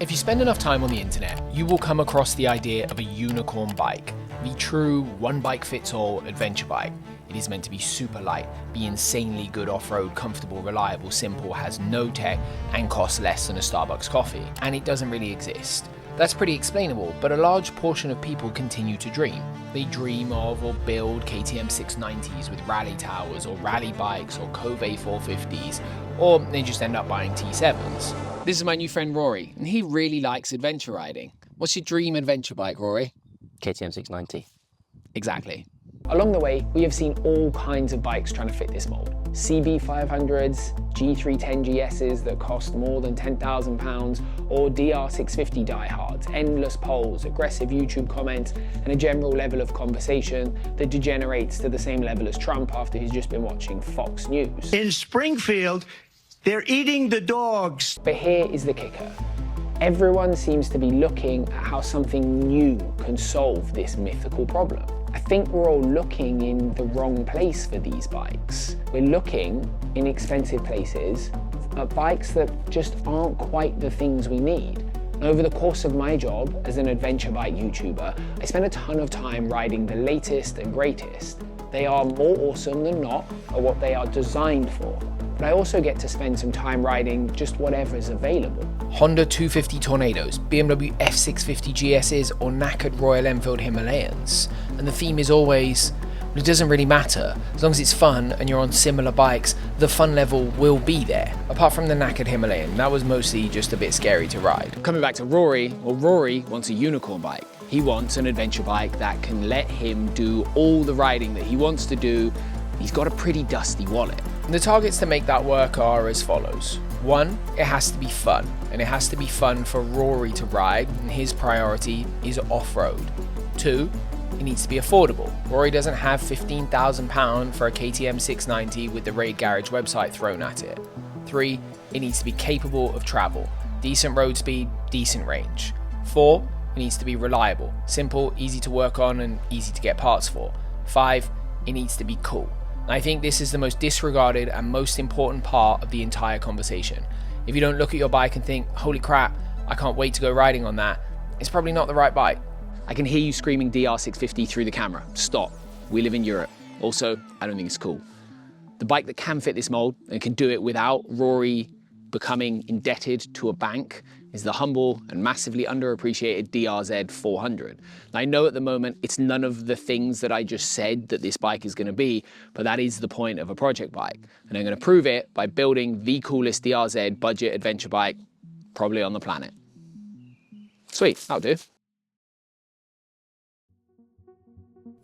If you spend enough time on the internet, you will come across the idea of a unicorn bike, the true one-bike-fits-all adventure bike. It is meant to be super light, be insanely good off-road, comfortable, reliable, simple, has no tech, and costs less than a Starbucks coffee. And it doesn't really exist. That's pretty explainable, but a large portion of people continue to dream. They dream of or build KTM 690s with rally towers, or rally bikes, or Cove 450s, or they just end up buying T7s. This is my new friend Rory, and he really likes adventure riding. What's your dream adventure bike, Rory? KTM 690. Exactly. Along the way, we have seen all kinds of bikes trying to fit this mold. CB500s, G310 GSs that cost more than £10,000, or DR650 diehards, endless polls, aggressive YouTube comments, and a general level of conversation that degenerates to the same level as Trump after he's just been watching Fox News. In Springfield, they're eating the dogs. But here is the kicker. Everyone seems to be looking at how something new can solve this mythical problem. I think we're all looking in the wrong place for these bikes. We're looking in expensive places at bikes that just aren't quite the things we need. And over the course of my job as an adventure bike YouTuber, I spend a ton of time riding the latest and greatest. They are more awesome than not at what they are designed for. But I also get to spend some time riding just whatever is available. Honda 250 Tornadoes, BMW F650 GSs, or knackered Royal Enfield Himalayans. And the theme is always, well, it doesn't really matter. As long as it's fun and you're on similar bikes, the fun level will be there. Apart from the knackered Himalayan, that was mostly just a bit scary to ride. Coming back to Rory, well, Rory wants a unicorn bike. He wants an adventure bike that can let him do all the riding that he wants to do. He's got a pretty dusty wallet. The targets to make that work are as follows. 1, it has to be fun, and it has to be fun for Rory to ride, and his priority is off-road. 2, it needs to be affordable. Rory doesn't have £15,000 for a KTM 690 with the Raid Garage website thrown at it. 3, it needs to be capable of travel. Decent road speed, decent range. 4, it needs to be reliable, simple, easy to work on, and easy to get parts for. 5, it needs to be cool. I think this is the most disregarded and most important part of the entire conversation. If you don't look at your bike and think, holy crap, I can't wait to go riding on that, it's probably not the right bike. I can hear you screaming DR650 through the camera. Stop. We live in Europe. Also, I don't think it's cool. The bike that can fit this mold and can do it without Rory becoming indebted to a bank is the humble and massively underappreciated DRZ 400. Now, I know at the moment it's none of the things that I just said that this bike is going to be, but that is the point of a project bike. And I'm going to prove it by building the coolest DRZ budget adventure bike probably on the planet. Sweet, that'll do.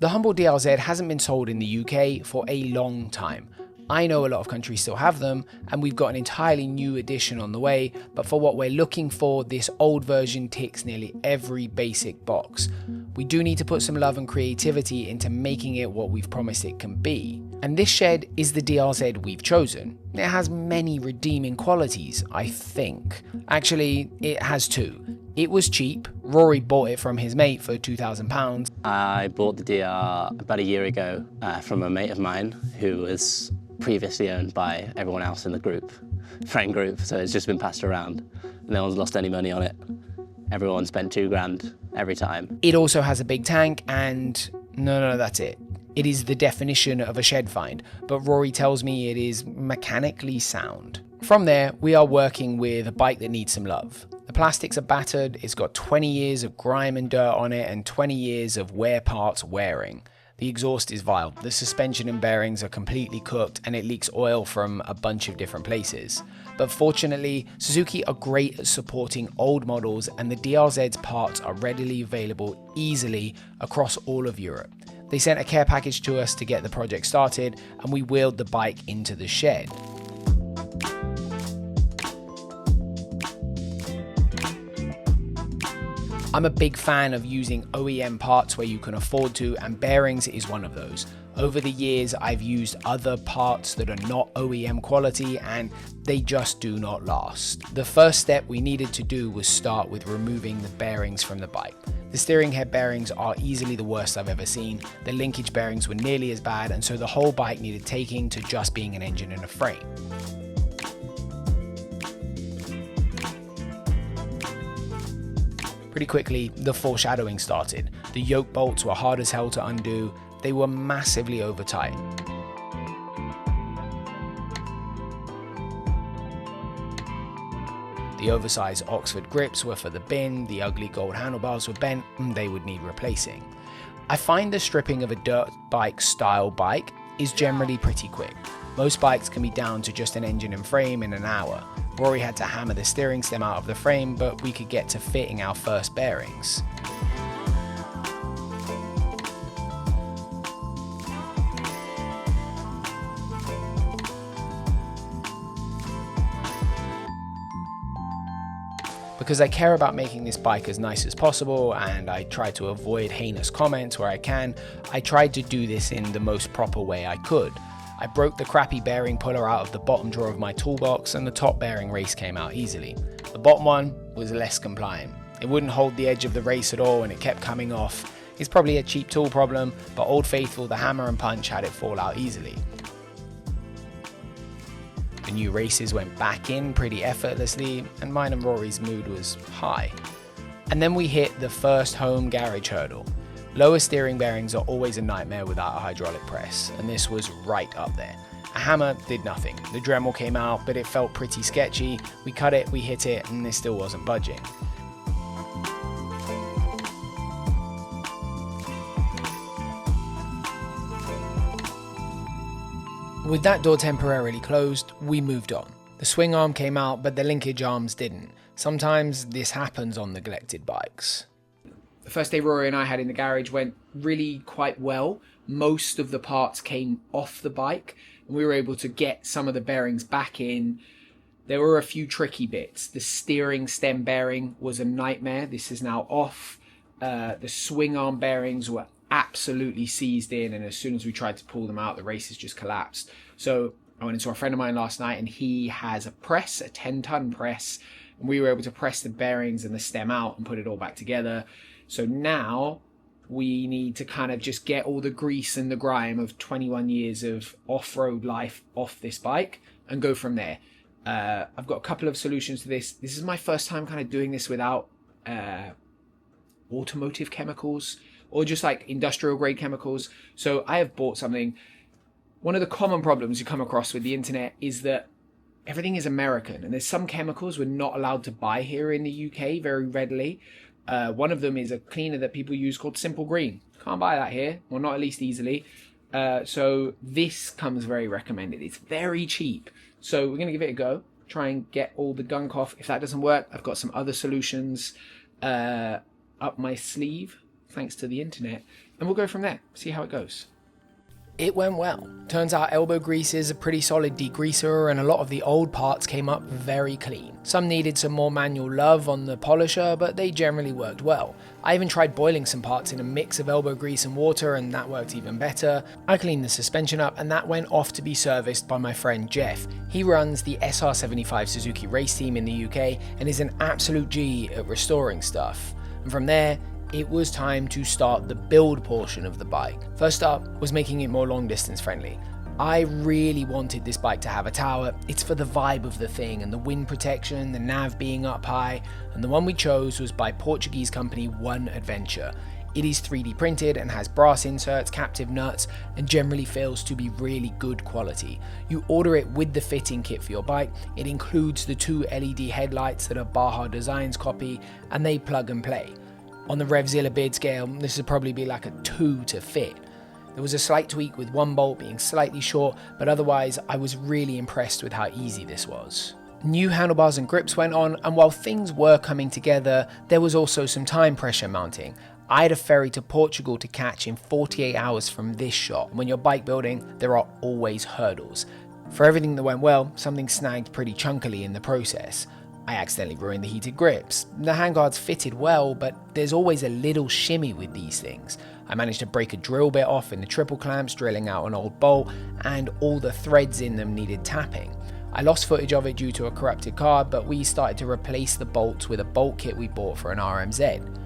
The humble DRZ hasn't been sold in the UK for a long time. I know a lot of countries still have them, and we've got an entirely new edition on the way, but for what we're looking for, this old version ticks nearly every basic box. We do need to put some love and creativity into making it what we've promised it can be. And this shed is the DRZ we've chosen. It has many redeeming qualities, I think. Actually, it has 2. It was cheap. Rory bought it from his mate for £2,000. I bought the DR about a year ago from a mate of mine who was previously owned by everyone else in the group, friend group, so it's just been passed around. No one's lost any money on it. Everyone spent £2,000 every time. It also has a big tank and no, that's it. It is the definition of a shed find, but Rory tells me it is mechanically sound. From there, we are working with a bike that needs some love. The plastics are battered, it's got 20 years of grime and dirt on it and 20 years of wear parts wearing. The exhaust is vile, the suspension and bearings are completely cooked, and it leaks oil from a bunch of different places. But fortunately, Suzuki are great at supporting old models, and the DRZ's parts are readily available easily across all of Europe. They sent a care package to us to get the project started, and we wheeled the bike into the shed. I'm a big fan of using OEM parts where you can afford to, and bearings is one of those. Over the years, I've used other parts that are not OEM quality and they just do not last. The first step we needed to do was start with removing the bearings from the bike. The steering head bearings are easily the worst I've ever seen. The linkage bearings were nearly as bad, and so the whole bike needed taking to just being an engine and a frame. Pretty quickly, the foreshadowing started. The yoke bolts were hard as hell to undo. They were massively over tight. The oversized Oxford grips were for the bin, the ugly gold handlebars were bent, and they would need replacing. I find the stripping of a dirt bike style bike is generally pretty quick. Most bikes can be down to just an engine and frame in an hour. Rory had to hammer the steering stem out of the frame, but we could get to fitting our first bearings. Because I care about making this bike as nice as possible and I try to avoid heinous comments where I can, I tried to do this in the most proper way I could. I broke the crappy bearing puller out of the bottom drawer of my toolbox and the top bearing race came out easily. The bottom one was less compliant. It wouldn't hold the edge of the race at all and it kept coming off. It's probably a cheap tool problem, but Old Faithful, the hammer and punch, had it fall out easily. The new races went back in pretty effortlessly and mine and Rory's mood was high. And then we hit the first home garage hurdle. Lower steering bearings are always a nightmare without a hydraulic press, and this was right up there. A hammer did nothing. The Dremel came out, but it felt pretty sketchy. We cut it, we hit it, and this still wasn't budging. With that door temporarily closed, we moved on. The swing arm came out, but the linkage arms didn't. Sometimes this happens on neglected bikes. The first day Rory and I had in the garage went really quite well. Most of the parts came off the bike and we were able to get some of the bearings back in. There were a few tricky bits. The steering stem bearing was a nightmare. This is now off. The swing arm bearings were absolutely seized in, and as soon as we tried to pull them out, the races just collapsed. So I went into a friend of mine last night and he has a press, a 10-ton press, and we were able to press the bearings and the stem out and put it all back together. So now we need to kind of just get all the grease and the grime of 21 years of off-road life off this bike and go from there. I've got a couple of solutions to this. This is my first time kind of doing this without automotive chemicals or just like industrial grade chemicals. So I have bought something. One of the common problems you come across with the internet is that everything is American and there's some chemicals we're not allowed to buy here in the UK very readily. One of them is a cleaner that people use called Simple Green. Can't buy that here, or not at least easily. So this comes very recommended. It's very cheap. So we're going to give it a go. Try and get all the gunk off. If that doesn't work, I've got some other solutions up my sleeve, thanks to the internet. And we'll go from there, see how it goes. It went well. Turns out elbow grease is a pretty solid degreaser and a lot of the old parts came up very clean. Some needed some more manual love on the polisher, but they generally worked well. I even tried boiling some parts in a mix of elbow grease and water and that worked even better. I cleaned the suspension up and that went off to be serviced by my friend Jeff. He runs the SR75 Suzuki race team in the UK and is an absolute G at restoring stuff. And from there, it was time to start the build portion of the bike. First up was making it more long distance friendly. I really wanted this bike to have a tower. It's for the vibe of the thing and the wind protection, the nav being up high, and the one we chose was by Portuguese company One Adventure. It is 3D printed and has brass inserts, captive nuts, and generally feels to be really good quality. You order it with the fitting kit for your bike. It includes the 2 LED headlights that are Baja Designs copy, and they plug and play. On the Revzilla beard scale, this would probably be like a 2 to fit. There was a slight tweak with one bolt being slightly short, but otherwise I was really impressed with how easy this was. New handlebars and grips went on, and while things were coming together, there was also some time pressure mounting. I had a ferry to Portugal to catch in 48 hours from this shop. When you're bike building, there are always hurdles. For everything that went well, something snagged pretty chunkily in the process. I accidentally ruined the heated grips. The handguards fitted well, but there's always a little shimmy with these things. I managed to break a drill bit off in the triple clamps, drilling out an old bolt, and all the threads in them needed tapping. I lost footage of it due to a corrupted card, but we started to replace the bolts with a bolt kit we bought for an RMZ.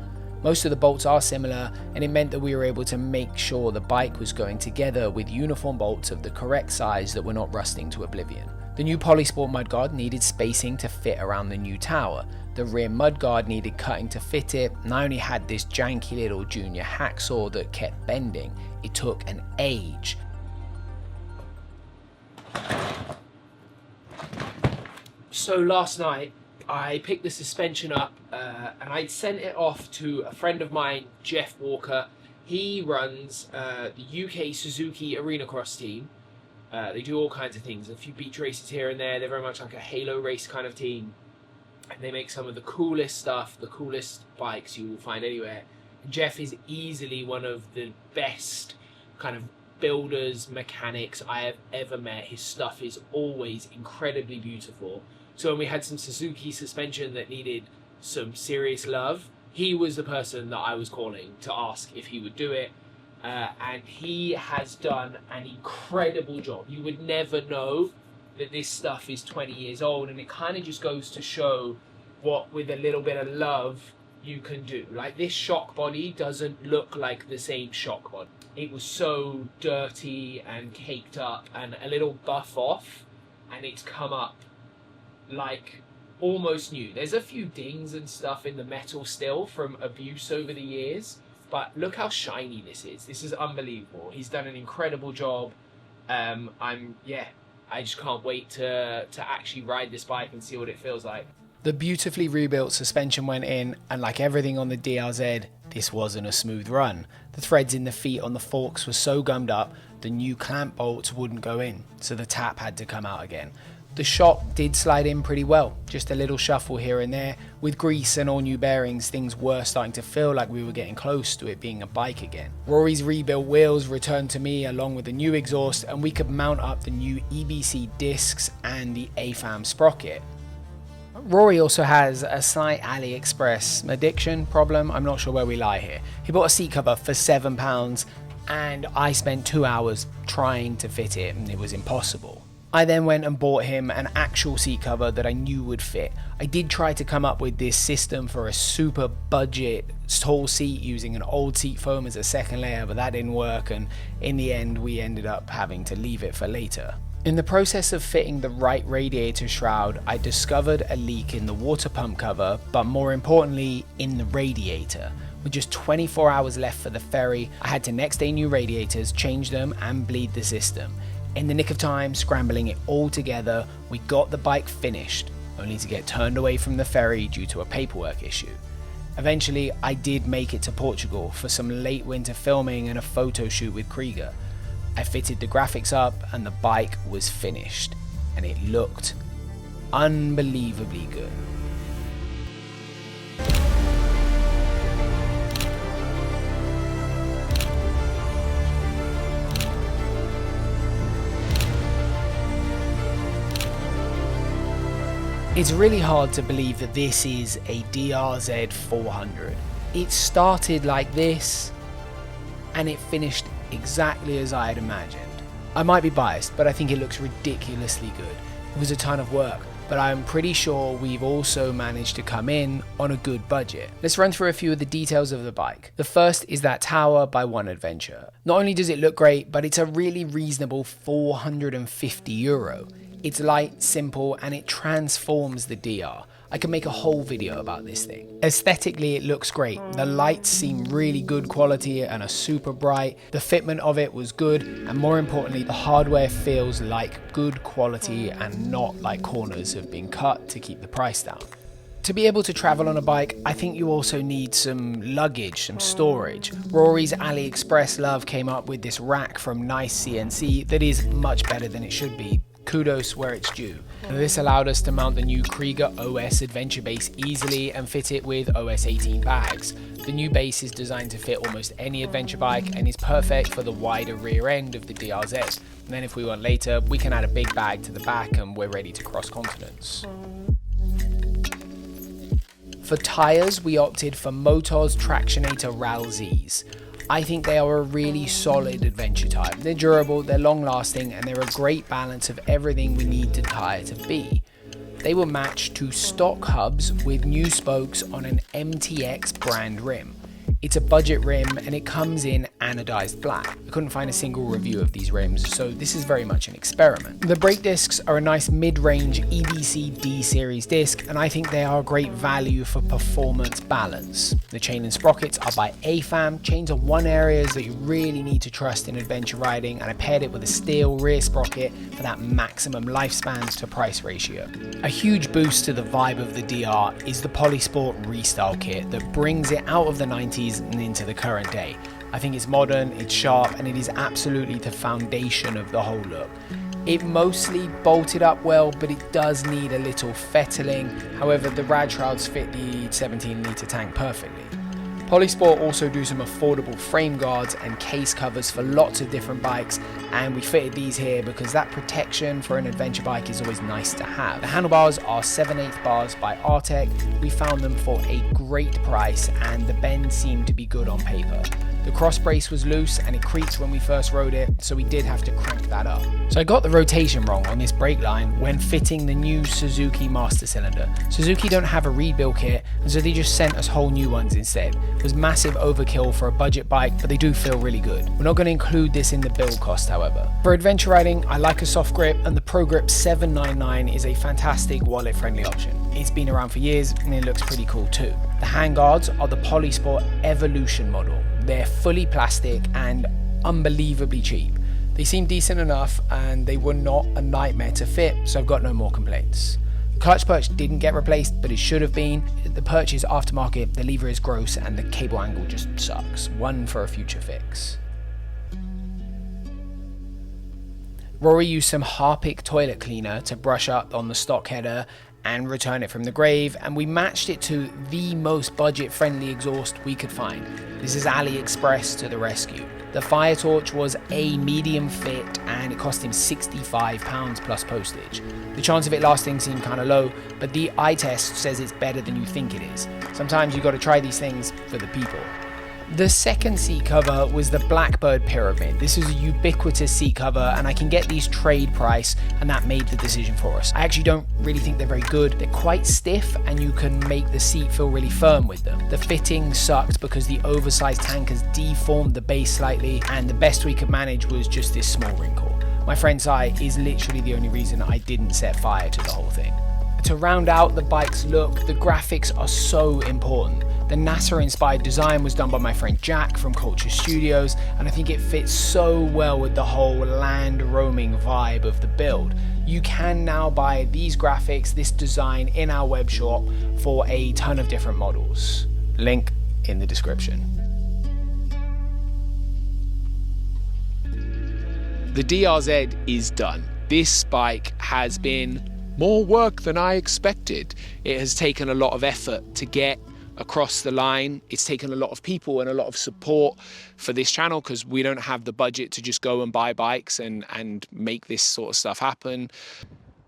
Most of the bolts are similar, and it meant that we were able to make sure the bike was going together with uniform bolts of the correct size that were not rusting to oblivion. The new Polysport mudguard needed spacing to fit around the new tower. The rear mudguard needed cutting to fit it, and I only had this janky little junior hacksaw that kept bending. It took an age. So last night, I picked the suspension up and I'd sent it off to a friend of mine, Jeff Walker. He runs the UK Suzuki Arena Cross team. They do all kinds of things, a few beach races here and there. They're very much like a halo race kind of team. And they make some of the coolest stuff, the coolest bikes you will find anywhere. And Jeff is easily one of the best kind of builders, mechanics I have ever met. His stuff is always incredibly beautiful. So when we had some Suzuki suspension that needed some serious love, he was the person that I was calling to ask if he would do it. And he has done an incredible job. You would never know that this stuff is 20 years old, and it kind of just goes to show what, with a little bit of love, you can do. Like, this shock body doesn't look like the same shock body. It was so dirty and caked up and a little buff off, and it's come up like almost new. There's a few dings and stuff in the metal still from abuse over the years, but look how shiny this is. This is unbelievable. He's done an incredible job. I just can't wait to actually ride this bike and see what it feels like. The beautifully rebuilt suspension went in, and like everything on the DRZ, this wasn't a smooth run. The threads in the feet on the forks were so gummed up, the new clamp bolts wouldn't go in, so the tap had to come out again. The shock did slide in pretty well, just a little shuffle here and there. With grease and all new bearings, things were starting to feel like we were getting close to it being a bike again. Rory's rebuilt wheels returned to me along with the new exhaust, and we could mount up the new EBC discs and the AFAM sprocket. Rory also has a slight AliExpress addiction problem. I'm not sure where we lie here. He bought a seat cover for £7 and I spent 2 hours trying to fit it, and it was impossible. I then went and bought him an actual seat cover that I knew would fit. I did try to come up with this system for a super budget tall seat using an old seat foam as a second layer, but that didn't work, and in the end we ended up having to leave it for later. In the process of fitting the right radiator shroud, I discovered a leak in the water pump cover, but more importantly in the radiator. With just 24 hours left for the ferry, I had to next day new radiators, change them and bleed the system. In the nick of time, scrambling it all together, we got the bike finished, only to get turned away from the ferry due to a paperwork issue. Eventually, I did make it to Portugal for some late winter filming and a photo shoot with Krieger. I fitted the graphics up and the bike was finished, and it looked unbelievably good. It's really hard to believe that this is a DRZ 400. It started like this, and it finished exactly as I had imagined. I might be biased, but I think it looks ridiculously good. It was a ton of work, but I'm pretty sure we've also managed to come in on a good budget. Let's run through a few of the details of the bike. The first is that tower by One Adventure. Not only does it look great, but it's a really reasonable €450. It's light, simple, and it transforms the DR. I could make a whole video about this thing. Aesthetically, it looks great. The lights seem really good quality and are super bright. The fitment of it was good, and more importantly, the hardware feels like good quality and not like corners have been cut to keep the price down. To be able to travel on a bike, I think you also need some luggage, some storage. Rory's AliExpress love came up with this rack from Nice CNC that is much better than it should be. Kudos where it's due. This allowed us to mount the new Krieger OS Adventure base easily and fit it with OS 18 bags. The new base is designed to fit almost any adventure bike and is perfect for the wider rear end of the DRZ. And then if we want later, we can add a big bag to the back and we're ready to cross continents. For tyres, we opted for Motor's Tractionator RAL Zs. I think they are a really solid adventure type. They're durable, they're long lasting, and they're a great balance of everything we need the tyre to be. They were matched to stock hubs with new spokes on an MTX brand rim. It's a budget rim and it comes in anodized black. I couldn't find a single review of these rims, so this is very much an experiment. The brake discs are a nice mid-range EBC D series disc, and I think they are a great value for performance balance. The chain and sprockets are by AFAM. Chains are one area that you really need to trust in adventure riding, and I paired it with a steel rear sprocket for that maximum lifespan to price ratio. A huge boost to the vibe of the DR is the Polysport Restyle kit that brings it out of the 90s and into the current day. I think it's modern, it's sharp, and it is absolutely the foundation of the whole look. It mostly bolted up well, but it does need a little fettling. However, the rad shrouds fit the 17-litre tank perfectly. Polysport also do some affordable frame guards and case covers for lots of different bikes, and we fitted these here because that protection for an adventure bike is always nice to have. The handlebars are 7/8 bars by Artec. We found them for a great price, and the bend seemed to be good on paper. The cross brace was loose and it creaked when we first rode it, so we did have to crank that up. So I got the rotation wrong on this brake line when fitting the new Suzuki master cylinder. Suzuki don't have a rebuild kit, and so they just sent us whole new ones instead. It was massive overkill for a budget bike, but they do feel really good. We're not going to include this in the build cost, however. For adventure riding, I like a soft grip, and the Pro Grip 799 is a fantastic wallet-friendly option. It's been around for years and it looks pretty cool too. The handguards are the Polysport Evolution model. They're fully plastic and unbelievably cheap. They seem decent enough and they were not a nightmare to fit, so I've got no more complaints. The clutch perch didn't get replaced, but it should have been. The perch is aftermarket, the lever is gross, and the cable angle just sucks. One for a future fix. Rory used some Harpic toilet cleaner to brush up on the stock header and return it from the grave, and we matched it to the most budget-friendly exhaust we could find. This is AliExpress to the rescue. The fire torch was a medium fit and it cost him £65 plus postage. The chance of it lasting seemed kind of low, but the eye test says it's better than you think it is. Sometimes you got to try these things for the people. The second seat cover was the Blackbird Pyramid. This is a ubiquitous seat cover, and I can get these trade price, and that made the decision for us. I actually don't really think they're very good. They're quite stiff, and you can make the seat feel really firm with them. The fitting sucked because the oversized tank has deformed the base slightly, and the best we could manage was just this small wrinkle. My friend's eye is literally the only reason I didn't set fire to the whole thing. To round out the bike's look, the graphics are so important. The NASA-inspired design was done by my friend Jack from Culture Studios, and I think it fits so well with the whole land roaming vibe of the build. You can now buy these graphics, this design in our web shop for a ton of different models. Link in the description. The DRZ is done. This bike has been more work than I expected. It has taken a lot of effort to get across the line. It's taken a lot of people and a lot of support for this channel because we don't have the budget to just go and buy bikes and make this sort of stuff happen.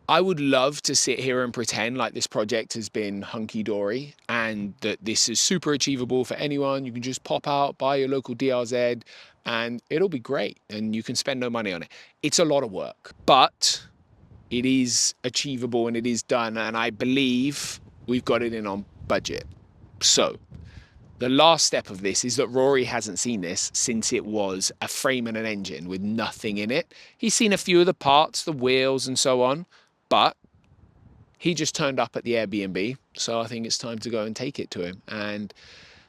I would love to sit here and pretend like this project has been hunky-dory and that this is super achievable for anyone. You can just pop out, buy your local DRZ, and it'll be great and you can spend no money on it. It's a lot of work, but it is achievable and it is done, and I believe we've got it in on budget. So the last step of this is that Rory hasn't seen this since it was a frame and an engine with nothing in it. He's seen a few of the parts, the wheels and so on, but he just turned up at the Airbnb. So I think it's time to go and take it to him and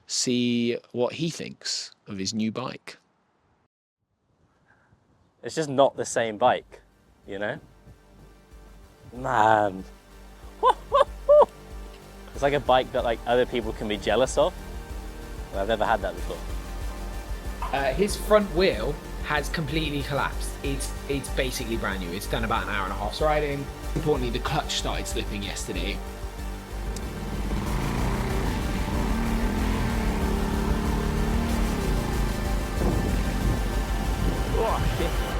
see what he thinks of his new bike. It's just not the same bike, you know? Man. It's like a bike that like other people can be jealous of. I've never had that before. His front wheel has completely collapsed. It's basically brand new. It's done about an hour and a half's riding. Importantly, the clutch started slipping yesterday. Oh, shit.